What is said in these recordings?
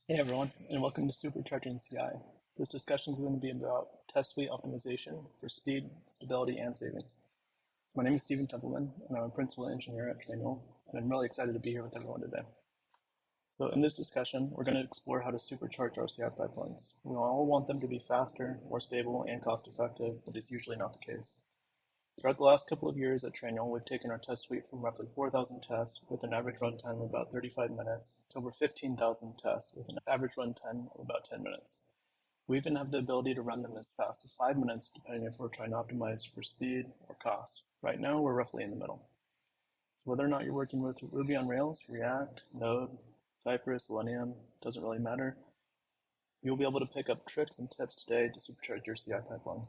Hey everyone, and welcome to Supercharging CI. This discussion is going to be about test suite optimization for speed, stability, and savings. My name is Templeman, and I'm a principal engineer at Trainual, and I'm really excited to be here with everyone today. So in this discussion, we're going to explore how to supercharge our CI pipelines. We all want them to be faster, more stable, and cost-effective, but it's usually not the case. Throughout the last couple of years at Trainual, we've taken our test suite from roughly 4,000 tests with an average runtime of about 35 minutes to over 15,000 tests with an average runtime of about 10 minutes. We even have the ability to run them as fast as 5 minutes depending if we're trying to optimize for speed or cost. Right now, we're roughly in the middle. So whether or not you're working with Ruby on Rails, React, Node, Cypress, Selenium, doesn't really matter. You'll be able to pick up tricks and tips today to supercharge your CI pipeline.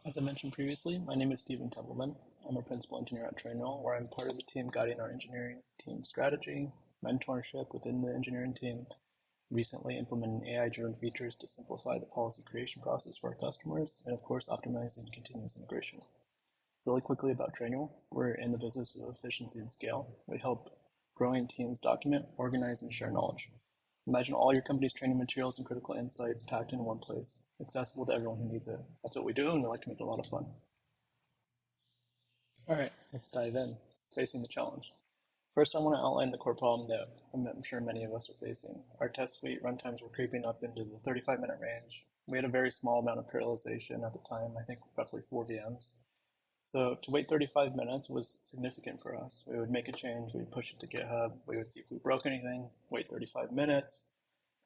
As I mentioned previously, my name is Templeman. I'm a principal engineer at Trainual, where I'm part of the team guiding our engineering team strategy, mentorship within the engineering team, recently implementing AI-driven features to simplify the policy creation process for our customers, and of course, optimizing continuous integration. Really quickly about Trainual, we're in the business of efficiency and scale. We help growing teams document, organize, and share knowledge. Imagine all your company's training materials and critical insights packed in one place, accessible to everyone who needs it. That's what we do, and we like to make it a lot of fun. All right, let's dive in. Facing the challenge. First, I want to outline the core problem that I'm sure many of us are facing. Our test suite runtimes were creeping up into the 35-minute range. We had a very small amount of parallelization at the time, I think roughly 4 VMs. So to wait 35 minutes was significant for us. We would make a change, we'd push it to GitHub, we would see if we broke anything, wait 35 minutes,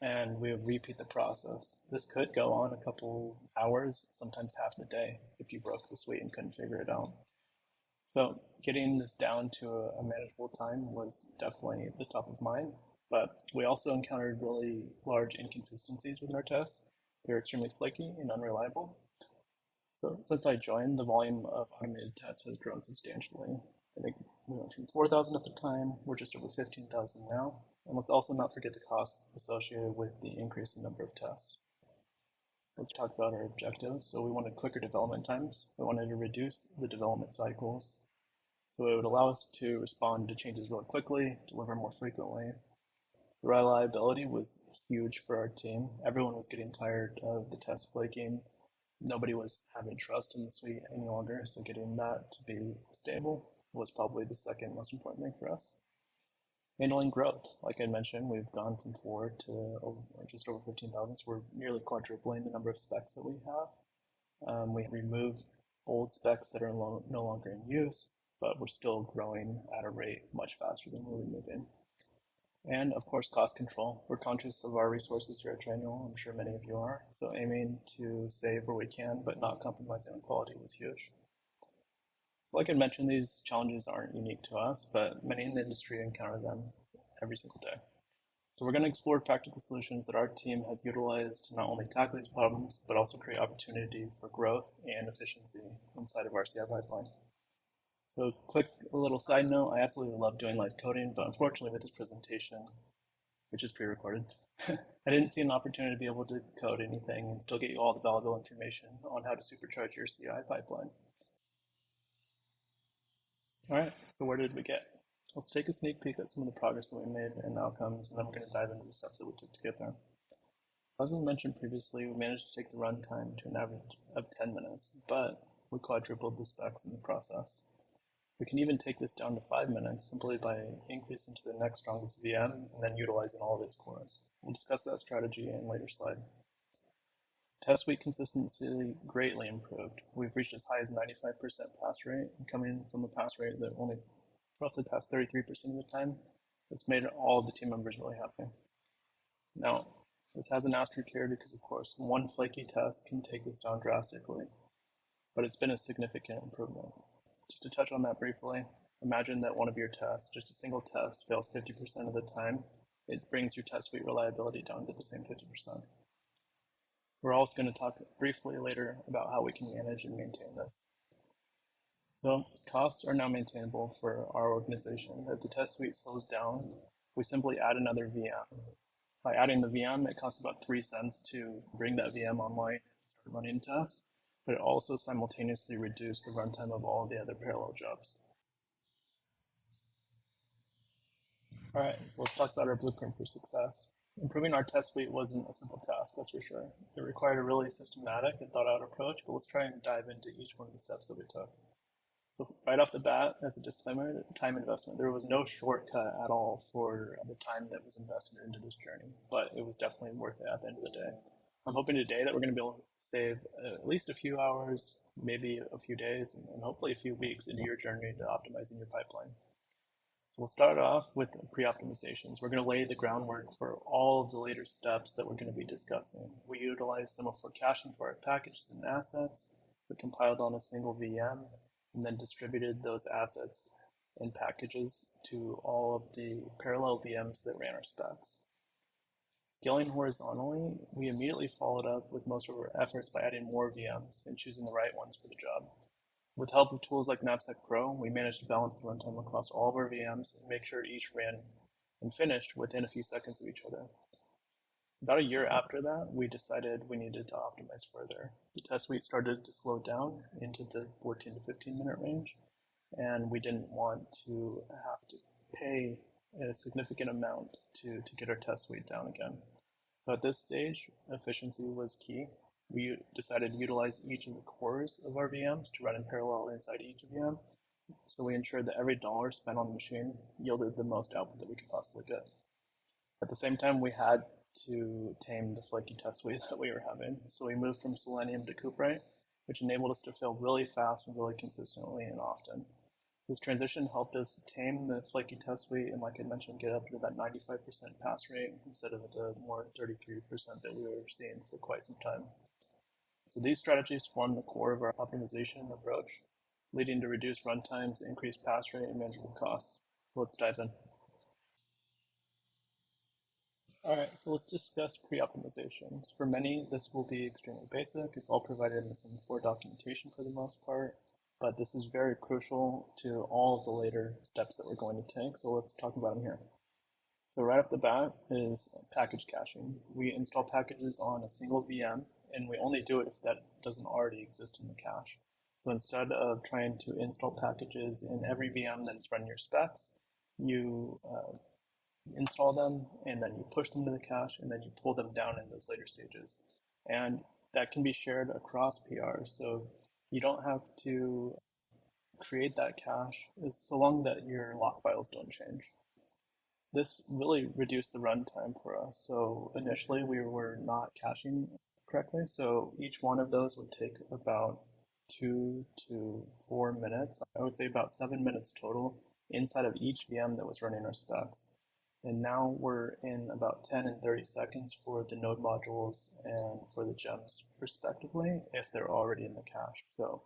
and we would repeat the process. This could go on a couple hours, sometimes half the day, if you broke the suite and couldn't figure it out. So getting this down to a manageable time was definitely the top of mind, but we also encountered really large inconsistencies with our tests. They were extremely flaky and unreliable. So since I joined, the volume of automated tests has grown substantially. I think we went from 4,000 at the time, we're just over 15,000 now. And let's also not forget the costs associated with the increase in number of tests. Let's talk about our objectives. So we wanted quicker development times. We wanted to reduce the development cycles. So it would allow us to respond to changes really quickly, deliver more frequently. The reliability was huge for our team. Everyone was getting tired of the test flaking. Nobody was having trust in the suite any longer, so getting that to be stable was probably the second most important thing for us. Handling growth, like I mentioned, we've gone from 4 to just over 15,000, so we're nearly quadrupling the number of specs that we have. We removed old specs that are no longer in use, but we're still growing at a rate much faster than we're removing. And of course, cost control. We're conscious of our resources here at Trainual. I'm sure many of you are. So aiming to save where we can, but not compromising on quality was huge. Like I mentioned, these challenges aren't unique to us, but many in the industry encounter them every single day. So we're going to explore practical solutions that our team has utilized to not only tackle these problems, but also create opportunity for growth and efficiency inside of our CI pipeline. So quick little side note, I absolutely love doing live coding, but unfortunately with this presentation, which is pre-recorded, I didn't see an opportunity to be able to code anything and still get you all the valuable information on how to supercharge your CI pipeline. All right, so where did we get? Let's take a sneak peek at some of the progress that we made and the outcomes, and then we're going to dive into the steps that we took to get there. As we mentioned previously, we managed to take the runtime to an average of 10 minutes, but we quadrupled the specs in the process. We can even take this down to 5 minutes simply by increasing to the next strongest VM and then utilizing all of its cores. We'll discuss that strategy in a later slide. Test suite consistency greatly improved. We've reached as high as 95% pass rate, and coming from a pass rate that only roughly passed 33% of the time. This made all of the team members really happy. Now, this has an asterisk here because, of course, one flaky test can take this down drastically, but it's been a significant improvement. Just to touch on that briefly, imagine that one of your tests, just a single test, fails 50% of the time. It brings your test suite reliability down to the same 50%. We're also going to talk briefly later about how we can manage and maintain this. So costs are now maintainable for our organization. If the test suite slows down, we simply add another VM. By adding the VM, it costs about 3 cents to bring that VM online and start running tests, but it also simultaneously reduced the runtime of all the other parallel jobs. All right, so let's talk about our blueprint for success. Improving our test suite wasn't a simple task, that's for sure. It required a really systematic and thought out approach, but let's try and dive into each one of the steps that we took. So right off the bat, as a disclaimer, time investment. There was no shortcut at all for the time that was invested into this journey, but it was definitely worth it at the end of the day. I'm hoping today that we're going to be able to save at least a few hours, maybe a few days, and hopefully a few weeks into your journey to optimizing your pipeline. So we'll start off with pre-optimizations. We're going to lay the groundwork for all of the later steps that we're going to be discussing. We utilize semaphore caching for our packages and assets. We compiled on a single VM and then distributed those assets and packages to all of the parallel VMs that ran our specs. Scaling horizontally, we immediately followed up with most of our efforts by adding more VMs and choosing the right ones for the job. With help of tools like Knapsack Pro, we managed to balance the runtime across all of our VMs and make sure each ran and finished within a few seconds of each other. About a year after that, we decided we needed to optimize further. The test suite started to slow down into the 14 to 15 minute range, and we didn't want to have to pay a significant amount to get our test suite down again. So at this stage, efficiency was key. We decided to utilize each of the cores of our VMs to run in parallel inside each VM. So we ensured that every dollar spent on the machine yielded the most output that we could possibly get. At the same time, we had to tame the flaky test suite that we were having. So we moved from Selenium to Cuprite, which enabled us to fail really fast and really consistently and often. This transition helped us tame the flaky test suite and, like I mentioned, get up to that 95% pass rate instead of the more 33% that we were seeing for quite some time. So these strategies form the core of our optimization approach, leading to reduced runtimes, increased pass rate, and manageable costs. Let's dive in. All right, so let's discuss pre-optimizations. For many, this will be extremely basic. It's all provided in the semaphore documentation for the most part, but this is very crucial to all of the later steps that we're going to take, so let's talk about them here. So right off the bat is package caching. We install packages on a single VM, and we only do it if that doesn't already exist in the cache. So instead of trying to install packages in every VM that's running your specs, you install them and then you push them to the cache and then you pull them down in those later stages. And that can be shared across PRs. So you don't have to create that cache so long that your lock files don't change. This really reduced the runtime for us. So initially we were not caching correctly. So each one of those would take about 2 to 4 minutes. I would say about 7 minutes total inside of each VM that was running our specs. And now we're in about 10 and 30 seconds for the node modules and for the gems respectively if they're already in the cache. So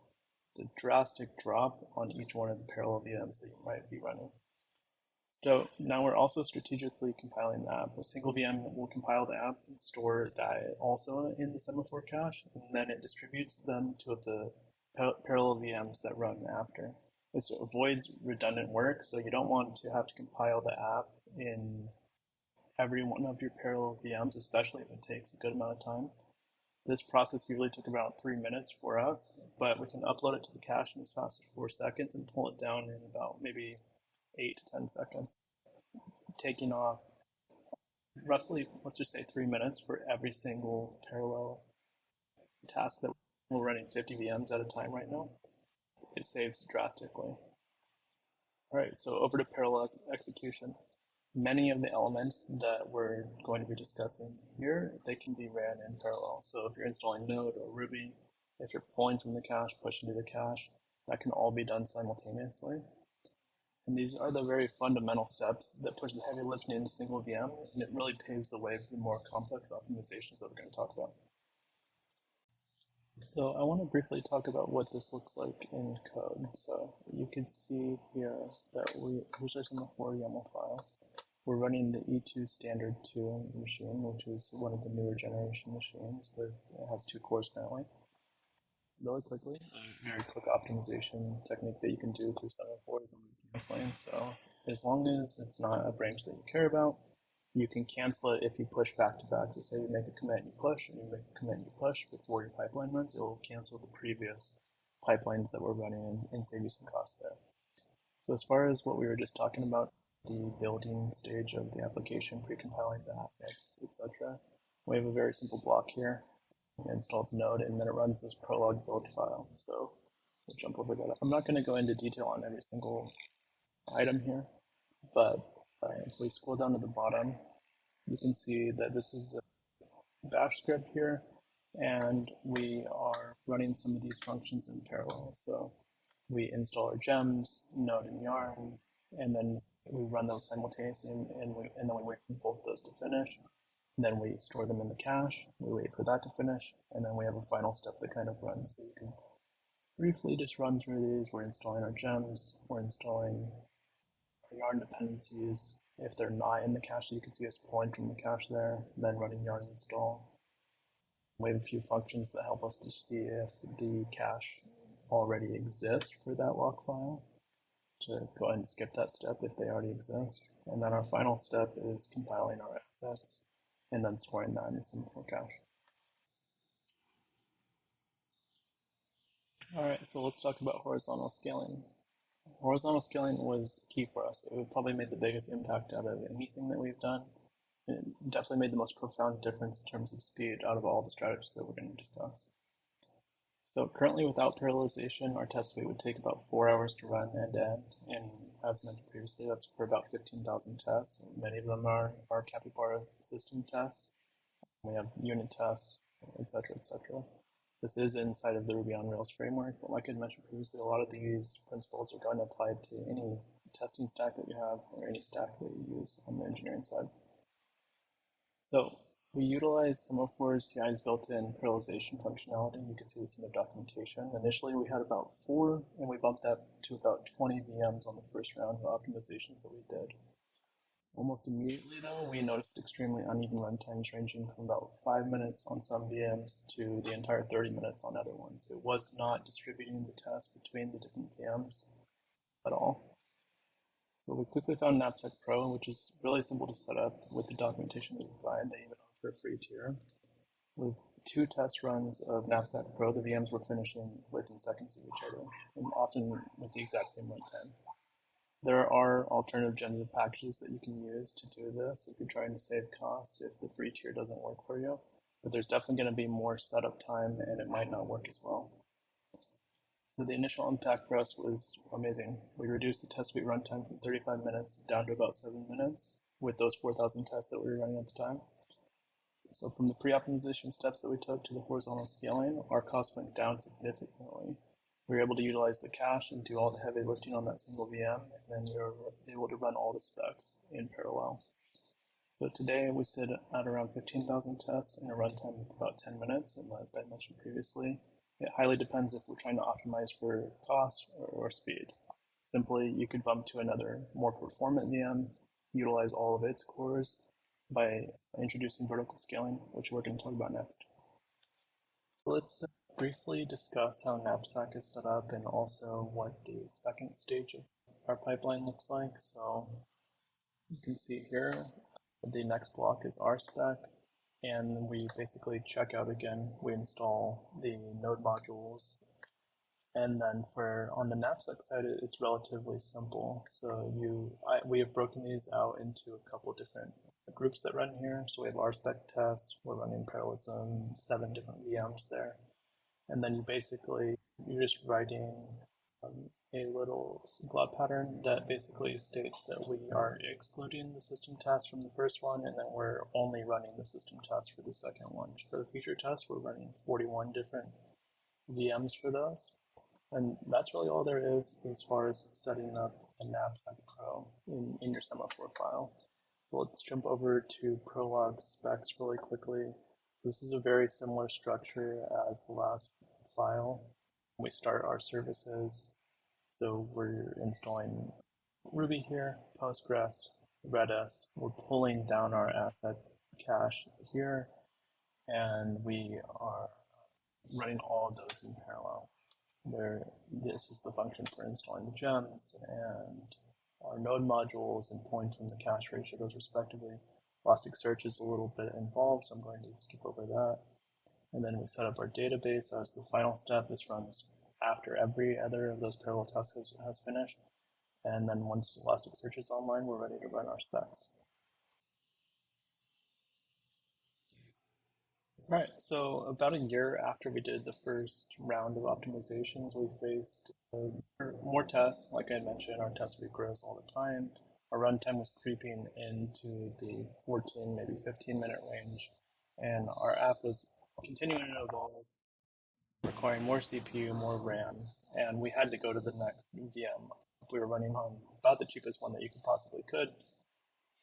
it's a drastic drop on each one of the parallel VMs that you might be running. So now we're also strategically compiling the app. A single VM will compile the app and store that also in the semaphore cache, and then it distributes them to the parallel VMs that run after. This avoids redundant work, so you don't want to have to compile the app in every one of your parallel VMs, especially if it takes a good amount of time. This process usually took about 3 minutes for us, but we can upload it to the cache in as fast as 4 seconds and pull it down in about maybe 8 to 10 seconds, taking off roughly, let's just say 3 minutes for every single parallel task that we're running 50 VMs at a time right now. It saves drastically. All right, so over to parallel execution. Many of the elements that we're going to be discussing here, they can be ran in parallel. So if you're installing Node or Ruby, if you're pulling from the cache, pushing to the cache, that can all be done simultaneously. And these are the very fundamental steps that push the heavy lifting into single VM, and it really paves the way for the more complex optimizations that we're going to talk about. So I want to briefly talk about what this looks like in code. So you can see here that here's our semaphore YAML file. We're running the E2 standard 2 machine, which is one of the newer generation machines, but it has 2 cores currently. Really quickly, a very quick optimization technique that you can do through semaphore is canceling. So as long as it's not a branch that you care about, you can cancel it if you push back to back. So say you make a commit and you push, and you make a commit and you push before your pipeline runs, it will cancel the previous pipelines that were running and save you some costs there. So as far as what we were just talking about the building stage of the application, pre-compiling the assets, etc. We have a very simple block here. It installs Node, and then it runs this prolog build file. So we'll jump over that. I'm not going to go into detail on every single item here, but if we scroll down to the bottom, you can see that this is a bash script here, and we are running some of these functions in parallel. So we install our gems, Node and Yarn, and then we run those simultaneously, and then we wait for both those to finish. And then we store them in the cache, we wait for that to finish, and then we have a final step that kind of runs. So you can briefly just run through these. We're installing our gems, we're installing our Yarn dependencies. If they're not in the cache, you can see us pulling from the cache there, then running Yarn install. We have a few functions that help us to see if the cache already exists for that lock file, to go ahead and skip that step if they already exist. And then our final step is compiling our assets and then storing that in the simple cache. All right, so let's talk about horizontal scaling. Horizontal scaling was key for us. It probably made the biggest impact out of anything that we've done. It definitely made the most profound difference in terms of speed out of all the strategies that we're going to discuss. So currently, without parallelization, our test suite would take about 4 hours to run end to end. And as mentioned previously, that's for about 15,000 tests. Many of them are capybara system tests. We have unit tests, etc., etc. This is inside of the Ruby on Rails framework, but like I mentioned previously, a lot of these principles are going to apply to any testing stack that you have or any stack that you use on the engineering side. So we utilize Semaphore CI's built-in parallelization functionality. You can see this in the documentation. Initially, we had about 4, and we bumped that to about 20 VMs on the first round of optimizations that we did. Almost immediately, though, we noticed extremely uneven runtimes ranging from about 5 minutes on some VMs to the entire 30 minutes on other ones. It was not distributing the test between the different VMs at all. So we quickly found Knapsack Pro, which is really simple to set up with the documentation they provide. They even offer a free tier. With 2 test runs of Knapsack Pro, the VMs were finishing within seconds of each other, and often with the exact same runtime. There are alternative generative packages that you can use to do this if you're trying to save cost if the free tier doesn't work for you. But there's definitely going to be more setup time and it might not work as well. So the initial impact for us was amazing. We reduced the test suite runtime from 35 minutes down to about 7 minutes with those 4,000 tests that we were running at the time. So from the pre-optimization steps that we took to the horizontal scaling, our cost went down significantly. We were able to utilize the cache and do all the heavy lifting on that single VM, and then we were able to run all the specs in parallel. So today we sit at around 15,000 tests in a runtime of about 10 minutes, and as I mentioned previously, it highly depends if we're trying to optimize for cost or speed. Simply, you could bump to another more performant VM, utilize all of its cores by introducing vertical scaling, which we're going to talk about next. Let's briefly discuss how Knapsack is set up and also what the second stage of our pipeline looks like. So you can see here, the next block is our spec, and we basically check out again. We install the node modules, and then for on the Knapsack side, it's relatively simple. So we have broken these out into a couple different groups that run here. So we have our spec test, we're running parallelism, 7 different VMs there. And then you're just writing a little glop pattern that basically states that we are excluding the system test from the first one, and then we're only running the system test for the second one. For the feature test, we're running 41 different VMs for those. And that's really all there is as far as setting up a Knapsack Pro in your Semaphore file. So let's jump over to Prolog specs really quickly. This is a very similar structure as the last file. We start our services. So we're installing Ruby here, Postgres, Redis. We're pulling down our asset cache here, and we are running all of those in parallel. This is the function for installing the gems and our node modules and pulling from the cache ratios respectively. Elasticsearch is a little bit involved, so I'm going to skip over that. And then we set up our database as the final step. This runs after every other of those parallel tests has finished. And then once Elasticsearch is online, we're ready to run our specs. Right, so about a year after we did the first round of optimizations, we faced more tests. Like I mentioned, our test suite grows all the time. Our runtime was creeping into the 14, maybe 15-minute range, and our app was continuing to evolve, requiring more CPU, more RAM, and we had to go to the next VM. We were running on about the cheapest one that you could possibly could,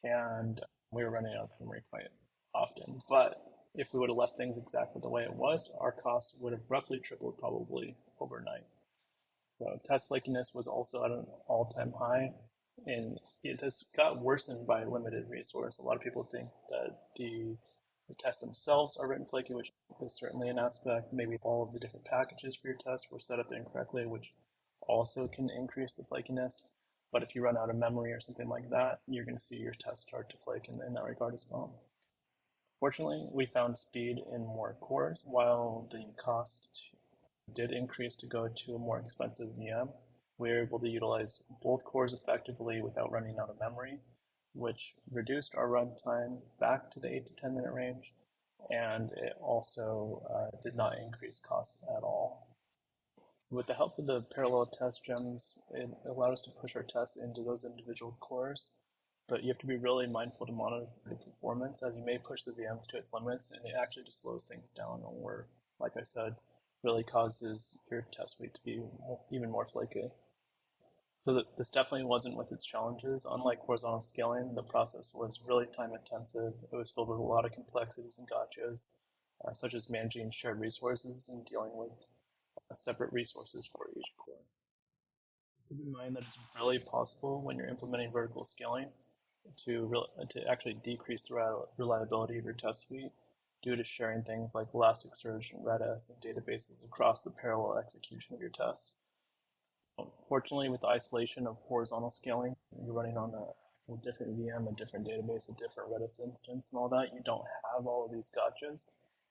and we were running out of memory quite often. But if we would have left things exactly the way it was, our costs would have roughly tripled probably overnight. So test flakiness was also at an all-time high, and it has got worsened by limited resource. A lot of people think that the tests themselves are written flaky, which is certainly an aspect. Maybe all of the different packages for your tests were set up incorrectly, which also can increase the flakiness. But if you run out of memory or something like that, you're going to see your tests start to flake in that regard as well. Fortunately, we found speed in more cores, while the cost did increase to go to a more expensive VM. We were able to utilize both cores effectively without running out of memory, which reduced our runtime back to the 8 to 10-minute range, and it also did not increase costs at all. With the help of the parallel test gems, it allowed us to push our tests into those individual cores, but you have to be really mindful to monitor the performance, as you may push the VMs to its limits, and it actually just slows things down, or, like I said, really causes your test suite to be even more flaky. So this definitely wasn't with its challenges. Unlike horizontal scaling, the process was really time intensive. It was filled with a lot of complexities and gotchas, such as managing shared resources and dealing with separate resources for each core. Keep in mind that it's really possible when you're implementing vertical scaling to actually decrease the reliability of your test suite due to sharing things like Elasticsearch and Redis and databases across the parallel execution of your tests. Fortunately, with the isolation of horizontal scaling, you're running on a different VM, a different database, a different Redis instance, and all that. You don't have all of these gotchas.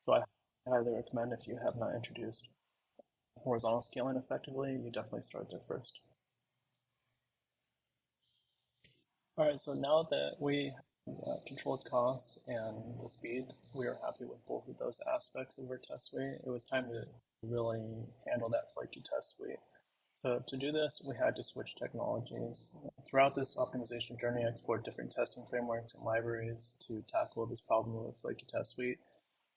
So I highly recommend, if you have not introduced horizontal scaling effectively, you definitely start there first. All right, so now that we controlled costs and the speed, we are happy with both of those aspects of our test suite. It was time to really handle that flaky test suite. So to do this, we had to switch technologies. Throughout this optimization journey, I explored different testing frameworks and libraries to tackle this problem with flaky test suite.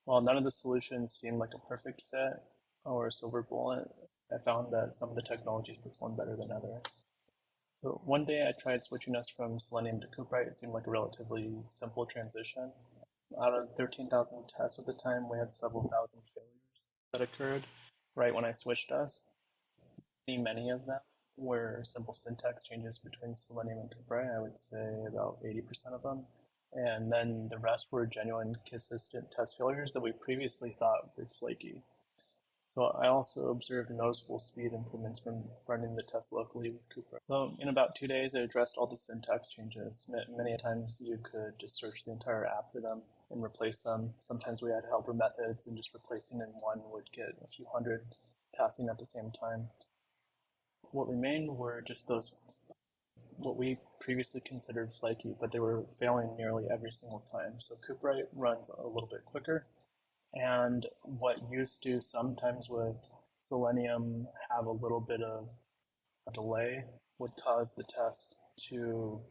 While none of the solutions seemed like a perfect fit or a silver bullet, I found that some of the technologies performed better than others. So one day I tried switching us from Selenium to Cooperite. It seemed like a relatively simple transition. Out of 13,000 tests at the time, we had several thousand failures that occurred right when I switched us. Many of them were simple syntax changes between Selenium and Cooperite. I would say about 80% of them. And then the rest were genuine consistent test failures that we previously thought were flaky. So I also observed noticeable speed improvements from running the test locally with Cooper. So in about 2 days, I addressed all the syntax changes. Many times you could just search the entire app for them and replace them. Sometimes we had helper methods, and just replacing in one would get a few hundred passing at the same time. What remained were just those what we previously considered flaky, but they were failing nearly every single time. So Cooperite runs a little bit quicker, and what used to sometimes with Selenium have a little bit of a delay would cause the test to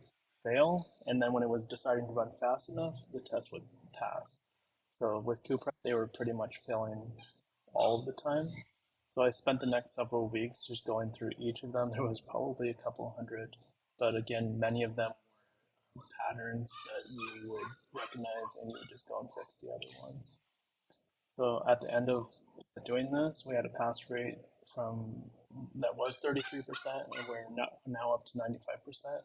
fail, and then when it was deciding to run fast enough, the test would pass. So with Cooperite, they were pretty much failing all of the time. So I spent the next several weeks just going through each of them. There was probably a couple hundred, but again, many of them were patterns that you would recognize and you would just go and fix the other ones. So at the end of doing this, we had a pass rate from that was 33%, and we're now up to 95%.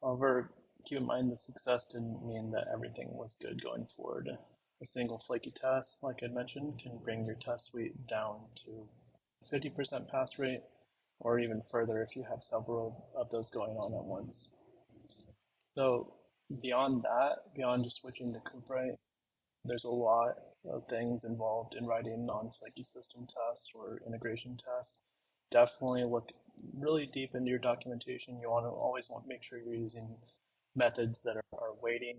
However, keep in mind the success didn't mean that everything was good going forward. A single flaky test, like I mentioned, can bring your test suite down to 50% pass rate, or even further if you have several of those going on at once. So beyond that, beyond just switching to Cooperite, there's a lot of things involved in writing non-flaky system tests or integration tests. Definitely look really deep into your documentation, you want to always make sure you're using methods that are waiting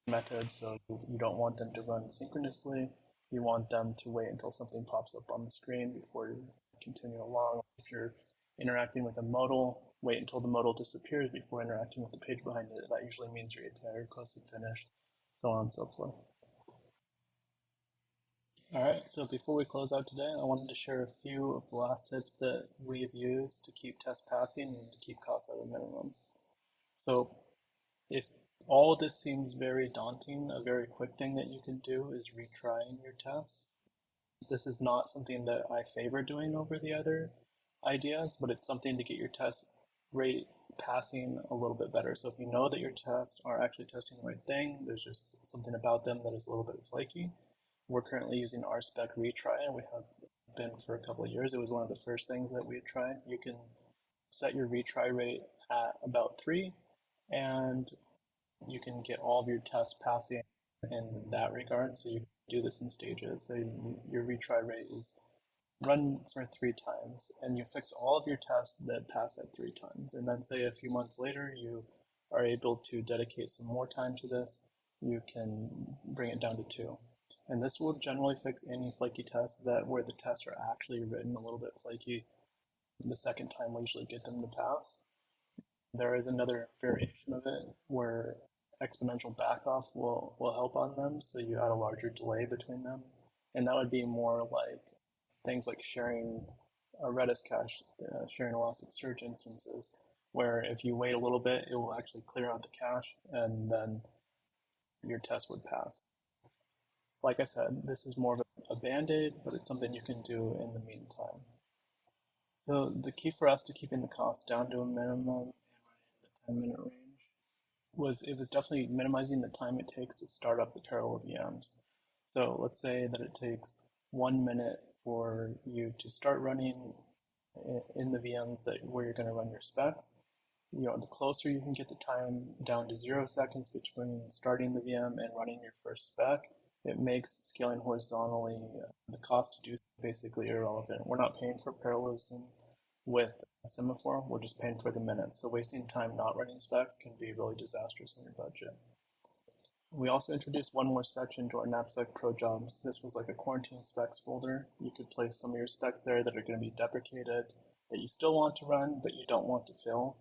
methods, so you don't want them to run synchronously. You want them to wait until something pops up on the screen before you continue along. If you're interacting with a modal, wait until the modal disappears before interacting with the page behind it. That usually means your API request is finished, so on and so forth. All right, so before we close out today, I wanted to share a few of the last tips that we've used to keep tests passing and to keep costs at a minimum. So if all of this seems very daunting, a very quick thing that you can do is retrying your tests. This is not something that I favor doing over the other ideas, but it's something to get your test rate passing a little bit better. So if you know that your tests are actually testing the right thing, there's just something about them that is a little bit flaky. We're currently using RSpec retry, and we have been for a couple of years. It was one of the first things that we tried. You can set your retry rate at about 3, and you can get all of your tests passing in that regard. So you do this in stages. So your retry rate is run for 3 times, and you fix all of your tests that pass at 3 times. And then say a few months later, you are able to dedicate some more time to this, you can bring it down to 2. And this will generally fix any flaky tests where the tests are actually written a little bit flaky. The second time we usually get them to pass. There is another variation of it where exponential backoff will help on them, so you add a larger delay between them. And that would be more like things like sharing a Redis cache, sharing Elasticsearch instances, where if you wait a little bit, it will actually clear out the cache, and then your test would pass. Like I said, this is more of a band-aid, but it's something you can do in the meantime. So the key for us to keeping the cost down to a minimum and the 10-minute range was definitely minimizing the time it takes to start up the parallel VMs. So let's say that it takes 1 minute for you to start running in the VMs where you're going to run your specs. The closer you can get the time down to 0 seconds between starting the VM and running your first spec, it makes scaling horizontally the cost to do basically irrelevant. We're not paying for parallelism with a semaphore, we're just paying for the minutes. So wasting time not running specs can be really disastrous on your budget. We also introduced one more section to our knapsack pro jobs. This was like a quarantine specs folder. You could place some of your specs there that are going to be deprecated, that you still want to run, but you don't want to fill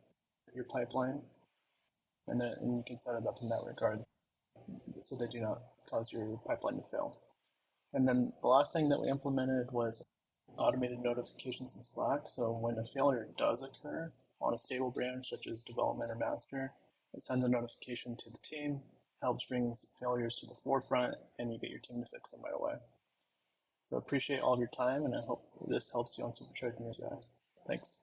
your pipeline. And you can set it up in that regard so they do not cause your pipeline to fail. And then the last thing that we implemented was automated notifications in Slack. So when a failure does occur on a stable branch, such as development or master, it sends a notification to the team, helps bring failures to the forefront, and you get your team to fix them right away. So appreciate all of your time, and I hope this helps you on Supercharging your CI. Thanks.